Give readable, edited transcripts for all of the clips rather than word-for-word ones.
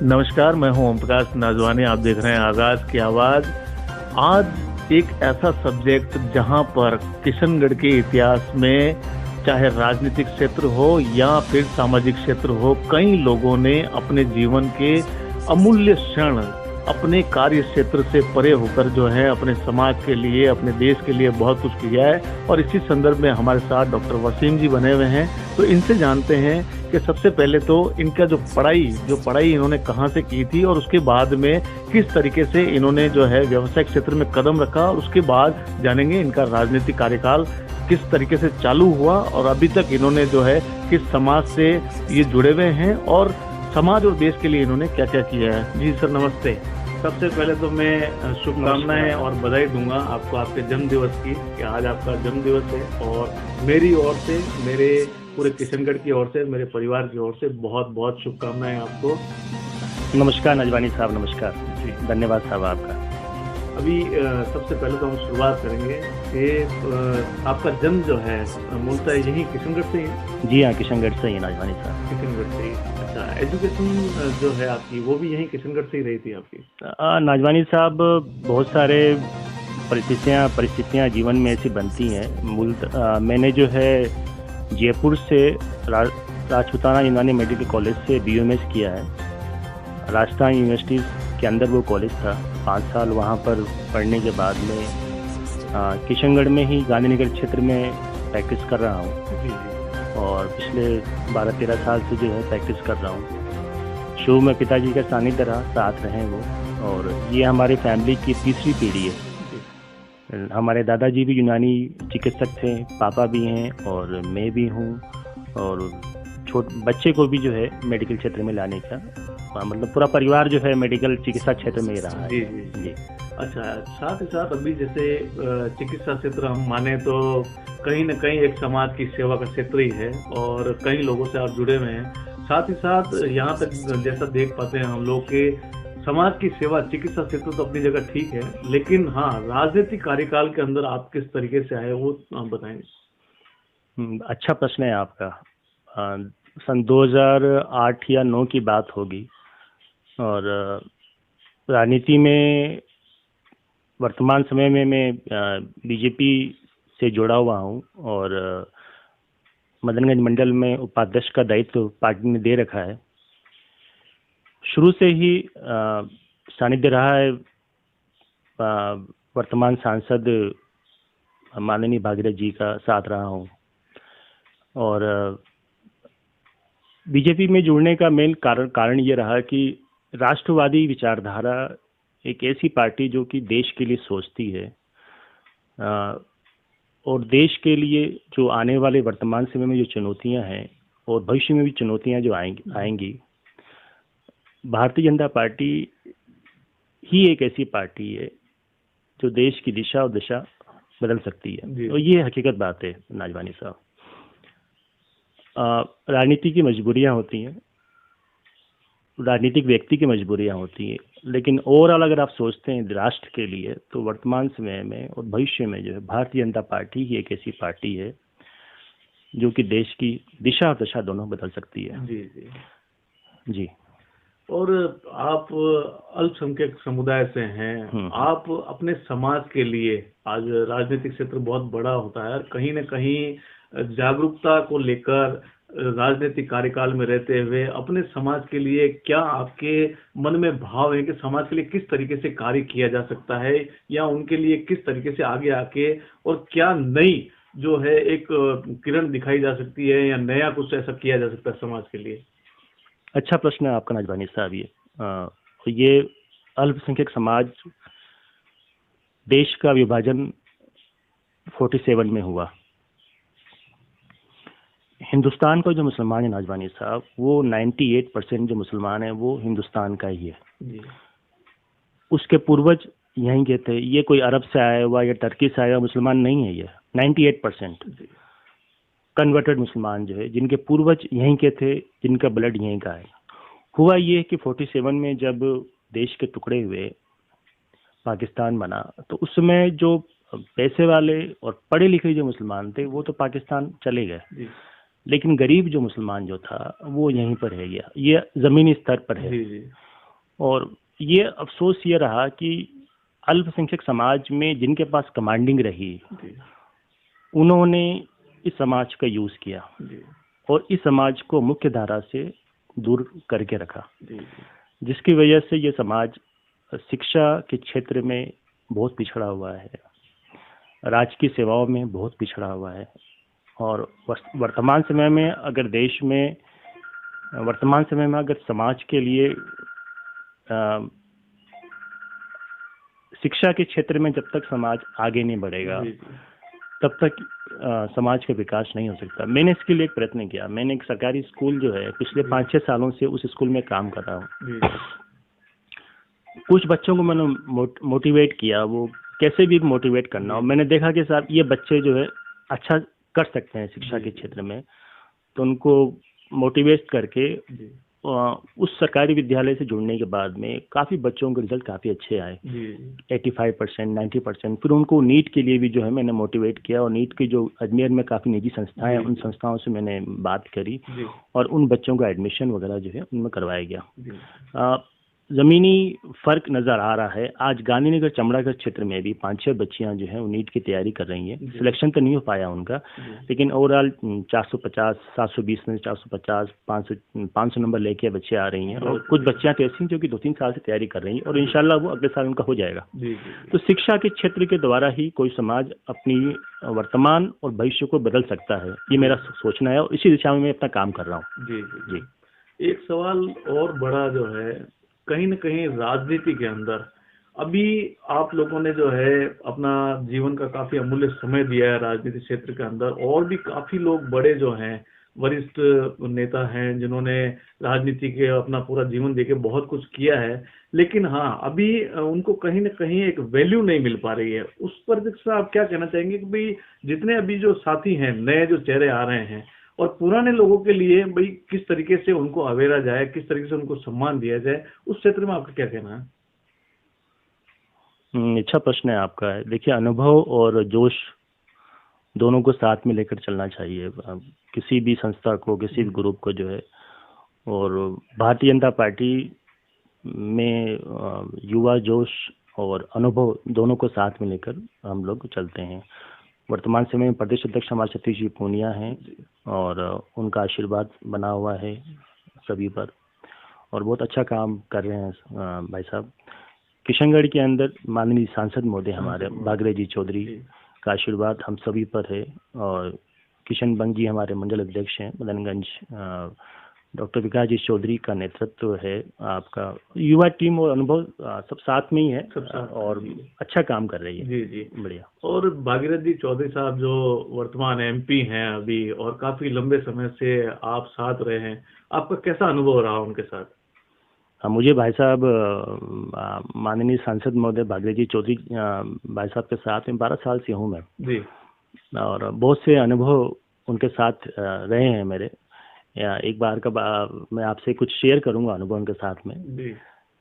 नमस्कार, मैं हूं ओम प्रकाश नाजवानी। आप देख रहे हैं आगाज की आवाज। आज एक ऐसा सब्जेक्ट जहां पर किशनगढ़ के इतिहास में चाहे राजनीतिक क्षेत्र हो या फिर सामाजिक क्षेत्र हो, कई लोगों ने अपने जीवन के अमूल्य क्षण अपने कार्य क्षेत्र से परे होकर जो है अपने समाज के लिए, अपने देश के लिए बहुत कुछ किया है। और इसी संदर्भ में हमारे साथ डॉक्टर वसीम जी बने हुए हैं। तो इनसे जानते हैं कि सबसे पहले तो इनका जो पढ़ाई इन्होंने कहाँ से की थी और उसके बाद में किस तरीके से इन्होंने जो है व्यवसायिक क्षेत्र में कदम रखा, और उसके बाद जानेंगे इनका राजनीतिक कार्यकाल किस तरीके से चालू हुआ और अभी तक इन्होंने जो है किस समाज से ये जुड़े हुए हैं और समाज और देश के लिए इन्होंने क्या क्या किया है। जी सर, नमस्ते। सबसे पहले तो मैं शुभकामनाएं और बधाई दूंगा आपको आपके जन्म दिवस की, कि आज आपका जन्म दिवस है। और मेरी ओर से, मेरे पूरे किशनगढ़ की ओर से, मेरे परिवार की ओर से बहुत बहुत शुभकामनाएं आपको। नमस्कार नजवानी साहब, नमस्कार जी, धन्यवाद साहब आपका। अभी सबसे पहले तो हम शुरुआत करेंगे कि आपका जन्म जो है मूलतः यही किशनगढ़ से ही है? जी हाँ, किशनगढ़ से ही नजवानी साहब। किशनगढ़ से ही। अच्छा, एजुकेशन जो है आपकी वो भी यही किशनगढ़ से ही रही थी आपकी? नजवानी साहब, बहुत सारे परिस्थितियाँ जीवन में ऐसी बनती हैं। मैंने जो है जयपुर से राजपूताना यूनानी मेडिकल कॉलेज से BUMS किया है। राजस्थान यूनिवर्सिटी के अंदर वो कॉलेज था। 5 साल वहाँ पर पढ़ने के बाद में किशनगढ़ में ही गांधीनगर क्षेत्र में प्रैक्टिस कर रहा हूँ और पिछले 12-13 साल से जो है प्रैक्टिस कर रहा हूँ। शुरू में पिताजी का सानिध्य रहा, साथ रहे वो, और ये हमारी फैमिली की तीसरी पीढ़ी है। हमारे दादाजी भी यूनानी चिकित्सक थे, पापा भी हैं और मैं भी हूँ, और बच्चे को भी जो है मेडिकल क्षेत्र में लाने का मतलब पूरा परिवार जो है मेडिकल चिकित्सा क्षेत्र में ही रहा है। जी जी जी। अच्छा, साथ ही साथ अभी जैसे चिकित्सा क्षेत्र हम माने तो कहीं न कहीं एक समाज की सेवा का क्षेत्र ही है और कई लोगों से आप जुड़े हुए हैं। साथ ही साथ यहाँ तक जैसा देख पाते हैं हम लोग के समाज की सेवा, चिकित्सा क्षेत्र तो अपनी जगह ठीक है, लेकिन हाँ, राजनीतिक कार्यकाल के अंदर आप किस तरीके से आए वो आप बताएंगे? अच्छा प्रश्न है आपका। सन 2008 या 9 की बात होगी और राजनीति में वर्तमान समय में मैं BJP से जुड़ा हुआ हूँ और मदनगंज मंडल में उपाध्यक्ष का दायित्व पार्टी ने दे रखा है। शुरू से ही सानिध्य रहा है वर्तमान सांसद माननीय भागीरथ जी का, साथ रहा हूँ। और BJP में जुड़ने का मेन कारण ये रहा कि राष्ट्रवादी विचारधारा एक ऐसी पार्टी जो कि देश के लिए सोचती है और देश के लिए जो आने वाले वर्तमान समय में जो चुनौतियां हैं और भविष्य में भी चुनौतियां जो आएंगी, भारतीय जनता पार्टी ही एक ऐसी पार्टी है जो देश की दिशा और दशा बदल सकती है। और ये हकीकत बात है नाजवानी साहब। राजनीति की मजबूरियां होती हैं, राजनीतिक व्यक्ति की मजबूरियां होती हैं, लेकिन ओवरऑल अगर आप सोचते हैं राष्ट्र के लिए तो वर्तमान समय में और भविष्य में जो है भारतीय जनता पार्टी ही एक ऐसी पार्टी है जो कि देश की दिशा और दशा दोनों बदल सकती है। जी जी जी। और आप अल्पसंख्यक समुदाय से हैं, आप अपने समाज के लिए, आज राजनीतिक क्षेत्र बहुत बड़ा होता है और कहीं न कहीं जागरूकता को लेकर राजनीतिक कार्यकाल में रहते हुए अपने समाज के लिए क्या आपके मन में भाव है कि समाज के लिए किस तरीके से कार्य किया जा सकता है, या उनके लिए किस तरीके से आगे आके और क्या नई जो है एक किरण दिखाई जा सकती है या नया कुछ ऐसा किया जा सकता है समाज के लिए? अच्छा प्रश्न है आपका नजवानी साहब। ये अल्पसंख्यक समाज, देश का विभाजन 47 में हुआ। हिंदुस्तान का जो मुसलमान है नाजवानी साहब, वो 98% जो मुसलमान है वो हिंदुस्तान का ही है। उसके पूर्वज यहीं के थे। ये कोई अरब से आया हुआ या टर्की से आया हुआ मुसलमान नहीं है। ये 98% कन्वर्टेड मुसलमान जो है, जिनके पूर्वज यहीं के थे, जिनका ब्लड यहीं का है। हुआ ये कि 47 में जब देश के टुकड़े हुए, पाकिस्तान बना, तो उसमें जो पैसे वाले और पढ़े लिखे जो मुसलमान थे वो तो पाकिस्तान चले गए, लेकिन गरीब जो मुसलमान जो था वो यहीं पर रह गया। ये जमीनी स्तर पर है। और ये अफसोस ये रहा कि अल्पसंख्यक समाज में जिनके पास कमांडिंग रही, उन्होंने इस समाज का यूज किया और इस समाज को मुख्य धारा से दूर करके रखा, जिसकी वजह से ये समाज शिक्षा के क्षेत्र में बहुत पिछड़ा हुआ है, राजकीय सेवाओं में बहुत पिछड़ा हुआ है। और वर्तमान समय में अगर समाज के लिए शिक्षा के क्षेत्र में जब तक समाज आगे नहीं बढ़ेगा तब तक समाज का विकास नहीं हो सकता। मैंने इसके लिए एक प्रयत्न किया। मैंने एक सरकारी स्कूल जो है पिछले 5-6 सालों से उस स्कूल में काम कर रहा हूँ। कुछ बच्चों को मैंने मोटिवेट किया, वो कैसे भी मोटिवेट करना हो। मैंने देखा कि साहब ये बच्चे जो है अच्छा कर सकते हैं शिक्षा के क्षेत्र में, तो उनको मोटिवेट करके उस सरकारी विद्यालय से जुड़ने के बाद में काफ़ी बच्चों के रिजल्ट काफ़ी अच्छे आए, 85%, 90%। फिर उनको नीट के लिए भी जो है मैंने मोटिवेट किया, और नीट की जो अजमेर में काफ़ी निजी संस्थाएं हैं, उन संस्थाओं से मैंने बात करी और उन बच्चों का एडमिशन वगैरह जो है उनमें करवाया गया। ज़मीनी फ़र्क नज़र आ रहा है। आज गांधीनगर चमड़ागढ़ क्षेत्र में भी 5-6 बच्चियां जो हैं वो नीट की तैयारी कर रही हैं। सिलेक्शन तो नहीं हो पाया उनका, लेकिन ओवरऑल 450, 720 में 450, 500 नंबर लेके बच्चे आ रही हैं। और कुछ बच्चियां तो ऐसी हैं जो कि 2-3 साल से तैयारी कर रही हैं और इंशाल्लाह वो अगले साल उनका हो जाएगा। तो शिक्षा के क्षेत्र के द्वारा ही कोई समाज अपनी वर्तमान और भविष्य को बदल सकता है, ये मेरा सोचना है और इसी दिशा में मैं अपना काम कर रहा हूँ। जी। एक सवाल और बड़ा जो है, कहीं न कहीं राजनीति के अंदर अभी आप लोगों ने जो है अपना जीवन का काफी अमूल्य समय दिया है राजनीतिक क्षेत्र के अंदर, और भी काफी लोग बड़े जो हैं वरिष्ठ नेता हैं जिन्होंने राजनीति के अपना पूरा जीवन देके बहुत कुछ किया है, लेकिन हाँ अभी उनको कहीं न कहीं एक वैल्यू नहीं मिल पा रही है। उस पर आप क्या कहना चाहेंगे कि भाई जितने अभी जो साथी हैं, नए जो चेहरे आ रहे हैं, और पुराने लोगों के लिए भाई किस तरीके से उनको अवेरा जाए, किस तरीके से उनको सम्मान दिया जाए, उस क्षेत्र में आपका क्या कहना है? अच्छा प्रश्न है आपका। देखिए, अनुभव और जोश दोनों को साथ में लेकर चलना चाहिए किसी भी संस्था को, किसी भी ग्रुप को जो है। और भारतीय जनता पार्टी में युवा जोश और अनुभव दोनों को साथ में लेकर हम लोग चलते हैं। वर्तमान समय में प्रदेश अध्यक्ष हमारे सतीश जी पूनिया हैं और उनका आशीर्वाद बना हुआ है सभी पर, और बहुत अच्छा काम कर रहे हैं भाई साहब। किशनगढ़ के अंदर माननीय सांसद महोदय हमारे भागीरथ जी चौधरी का आशीर्वाद हम सभी पर है, और किशन बंग जी हमारे मंडल अध्यक्ष हैं मदनगंज, डॉक्टर विकास जी चौधरी का नेतृत्व है आपका। युवा टीम और अनुभव सब साथ में ही है और अच्छा काम कर रही है। जी बढ़िया। और भागीरथ जी चौधरी साहब जो वर्तमान एमपी हैं अभी, और काफी लंबे समय से आप साथ रहे हैं, आपका कैसा अनुभव रहा उनके साथ? मुझे भाई साहब माननीय सांसद महोदय भागीरथ जी चौधरी भाई साहब के साथ में 12 साल से हूँ मैं जी, और बहुत से अनुभव उनके साथ रहे हैं मेरे। या एक बार का मैं आपसे कुछ शेयर करूंगा अनुभव उनके साथ में जी,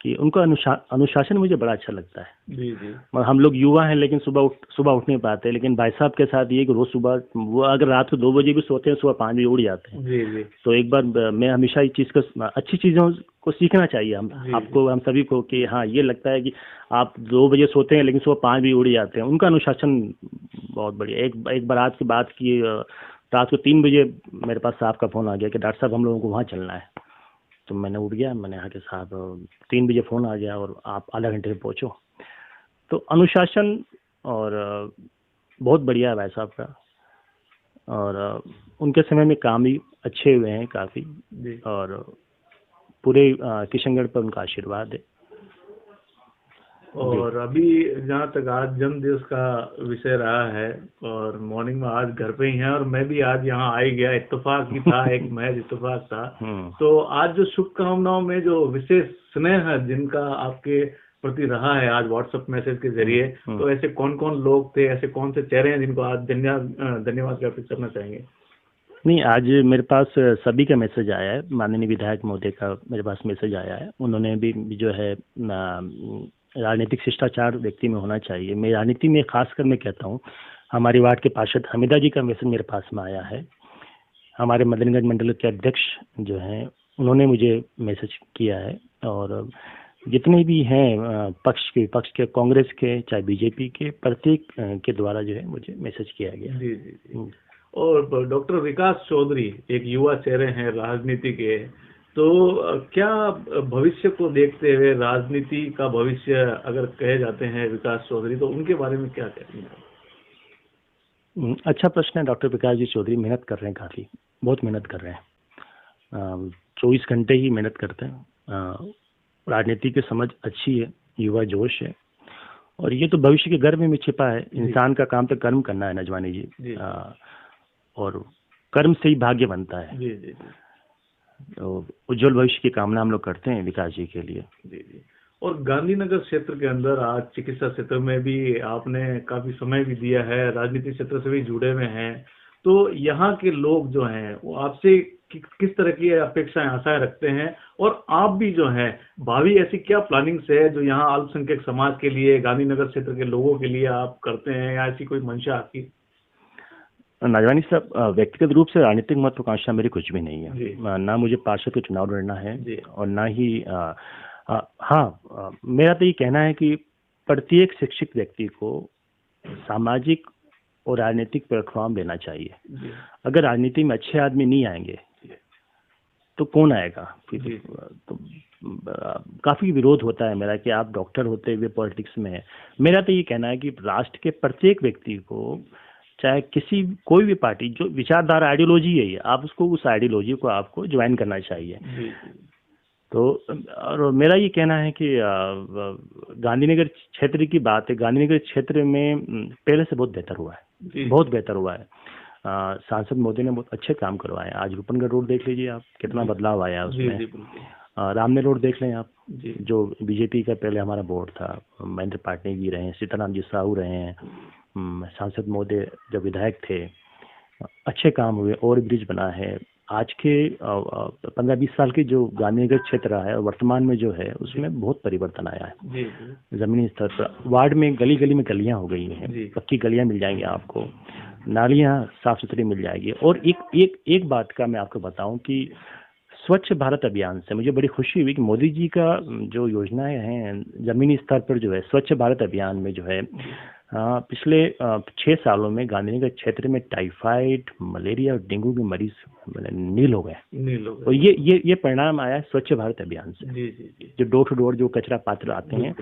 कि उनका अनुशासन मुझे बड़ा अच्छा लगता है। जी जी। हम लोग युवा हैं लेकिन सुबह उठ नहीं पाते, लेकिन भाई साहब के साथ ये कि रोज सुबह वो अगर रात को 2 बजे भी सोते हैं, सुबह 5 बजे उठ जाते हैं। जी जी। तो एक बार मैं हमेशा इस चीज़ को, अच्छी चीज़ों को सीखना चाहिए हम सभी को कि हाँ ये लगता है कि आप 2 बजे सोते हैं लेकिन सुबह 5 बजे उठ जाते हैं। उनका अनुशासन बहुत बढ़िया। एक बार आज की बात की, रात को 3 बजे मेरे पास साहब का फ़ोन आ गया कि डॉक्टर साहब हम लोगों को वहाँ चलना है। तो मैंने उठ गया, मैंने कहा कि साहब 3 बजे फ़ोन आ गया और आप आधा घंटे में पहुँचो। तो अनुशासन और बहुत बढ़िया है भाई साहब का, और उनके समय में काम भी अच्छे हुए हैं काफ़ी, और पूरे किशनगढ़ पर उनका आशीर्वाद है। और अभी जहाँ तक आज जन्म दिवस का विषय रहा है, और मॉर्निंग में आज घर पे ही हैं, और मैं भी आज यहाँ आ ही गया, इत्तेफाक ही था, एक महज इत्तेफाक था। तो आज जो शुभकामनाओं में जो विशेष स्नेह है जिनका आपके प्रति रहा है आज व्हाट्सएप मैसेज के जरिए, तो ऐसे कौन कौन लोग थे, ऐसे कौन से चेहरे हैं जिनको आज धन्यवाद ज्ञापित करना चाहेंगे? नहीं, आज मेरे पास सभी का मैसेज आया है। माननीय विधायक महोदय का मेरे पास मैसेज आया है। उन्होंने भी जो है राजनीतिक शिष्टाचार व्यक्ति में होना चाहिए। मैं राजनीति में खासकर मैं कहता हूँ, हमारी वार्ड के पार्षद हमीदा जी का मैसेज मेरे पास में आया है। हमारे मदनगंज मंडल के अध्यक्ष जो हैं उन्होंने मुझे मैसेज किया है, और जितने भी हैं पक्ष के विपक्ष के, कांग्रेस के चाहे बीजेपी के, प्रत्येक के द्वारा जो है मुझे मैसेज किया गया। जी जी जी। और डॉक्टर विकास चौधरी एक युवा चेहरे हैं राजनीति के, तो क्या भविष्य को देखते हुए राजनीति का भविष्य अगर कहे जाते हैं विकास चौधरी, तो उनके बारे में क्या कहते हैं? अच्छा प्रश्न है। डॉक्टर विकास जी चौधरी मेहनत कर रहे हैं, काफ़ी बहुत मेहनत कर रहे हैं, 24 घंटे ही मेहनत करते हैं। राजनीति की समझ अच्छी है, युवा जोश है, और ये तो भविष्य के गर्भ में छिपा है। इंसान का काम तो कर्म करना है नजवानी जी, और कर्म से ही भाग्य बनता है। जी जी। तो उज्जवल भविष्य की कामना हम लोग करते हैं विकास जी के लिए। जी जी। और गांधीनगर क्षेत्र के अंदर आज चिकित्सा क्षेत्र में भी आपने काफी समय भी दिया है, राजनीतिक क्षेत्र से भी जुड़े हुए हैं, तो यहाँ के लोग जो हैं वो आपसे किस तरह की अपेक्षाएं आशाएं रखते हैं, और आप भी जो हैं भावी ऐसी क्या प्लानिंग्स है जो यहाँ अल्पसंख्यक समाज के लिए, गांधीनगर क्षेत्र के लोगों के लिए आप करते हैं, या ऐसी कोई मंशा आपकी? नाजवानी साहब, व्यक्तिगत रूप से राजनीतिक महत्वाकांक्षा मेरी कुछ भी नहीं है। ना मुझे पार्षद के चुनाव लड़ना है, और ना ही हाँ, मेरा तो ये कहना है कि प्रत्येक शिक्षित व्यक्ति को सामाजिक और राजनीतिक प्लेटफॉर्म देना चाहिए। अगर राजनीति में अच्छे आदमी नहीं आएंगे तो कौन आएगा? तो काफी विरोध होता है मेरा कि आप डॉक्टर होते हुए पॉलिटिक्स में है। मेरा तो ये कहना है कि राष्ट्र के प्रत्येक व्यक्ति को, चाहे कोई भी पार्टी, जो विचारधारा आइडियोलॉजी है, आप उसको, उस आइडियोलॉजी को आपको ज्वाइन करना चाहिए। तो और मेरा ये कहना है कि गांधीनगर क्षेत्र की बात है, गांधीनगर क्षेत्र में पहले से बहुत बेहतर हुआ है, बहुत बेहतर हुआ है। सांसद मोदी ने बहुत अच्छे काम करवाए। आज रूपनगढ़ रोड देख लीजिए आप, कितना बदलाव आया है उसमें। रामने रोड देख लें आप, जो बीजेपी का पहले हमारा बोर्ड था, महेंद्र पाटनी जी रहे हैं, सीताराम जी साहू रहे हैं, सांसद मोदी जब विधायक थे, अच्छे काम हुए, और ब्रिज बना है। आज के 15-20 साल के जो गांधीनगर क्षेत्र रहा है, वर्तमान में जो है उसमें बहुत परिवर्तन आया है। जमीनी स्तर पर वार्ड में गली गली में गलियां हो गई हैं, पक्की गलियां मिल जाएंगी आपको, नालियां साफ सुथरी मिल जाएगी। और एक बात का मैं आपको बताऊं कि स्वच्छ भारत अभियान से मुझे बड़ी खुशी हुई कि मोदी जी का जो योजनाएं हैं जमीनी स्तर पर, जो है स्वच्छ भारत अभियान में जो है, पिछले 6 सालों में गांधीनगर क्षेत्र में टाइफाइड, मलेरिया और डेंगू के मरीज नील हो गए। और ये परिणाम आया स्वच्छ भारत अभियान से। जो डोर टू डोर जो कचरा पात्र आते हैं,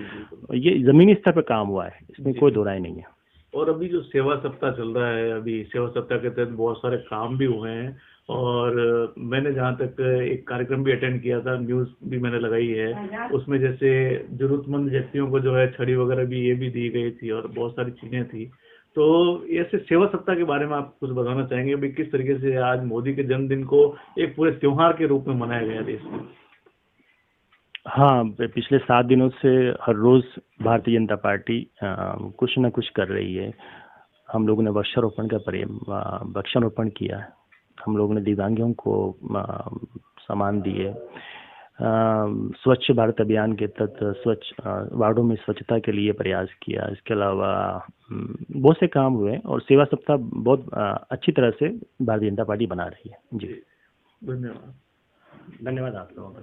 ये जमीनी स्तर पर काम हुआ है, इसमें कोई दो राय नहीं है। और अभी जो सेवा सप्ताह चल रहा है, अभी सेवा सप्ताह के तहत बहुत सारे काम भी हुए हैं, और मैंने जहाँ तक एक कार्यक्रम भी अटेंड किया था, न्यूज़ भी मैंने लगाई है, उसमें जैसे जरूरतमंद व्यक्तियों को जो है छड़ी वगैरह भी ये भी दी गई थी, और बहुत सारी चीजें थी। तो ऐसे सेवा सप्ताह के बारे में आप कुछ बताना चाहेंगे भाई, किस तरीके से आज मोदी के जन्मदिन को एक पूरे त्योहार के रूप में मनाया गया देश में? हाँ, पिछले 7 दिनों से हर रोज भारतीय जनता पार्टी कुछ न कुछ कर रही है। हम लोगों ने वृक्षारोपण किया है, हम लोगों ने दिव्यांगों को सामान दिए, स्वच्छ भारत अभियान के तहत वार्डों में स्वच्छता के लिए प्रयास किया। इसके अलावा बहुत से काम हुए, और सेवा सप्ताह बहुत अच्छी तरह से भारतीय जनता पार्टी बना रही है। जी, धन्यवाद। धन्यवाद आप लोगों का।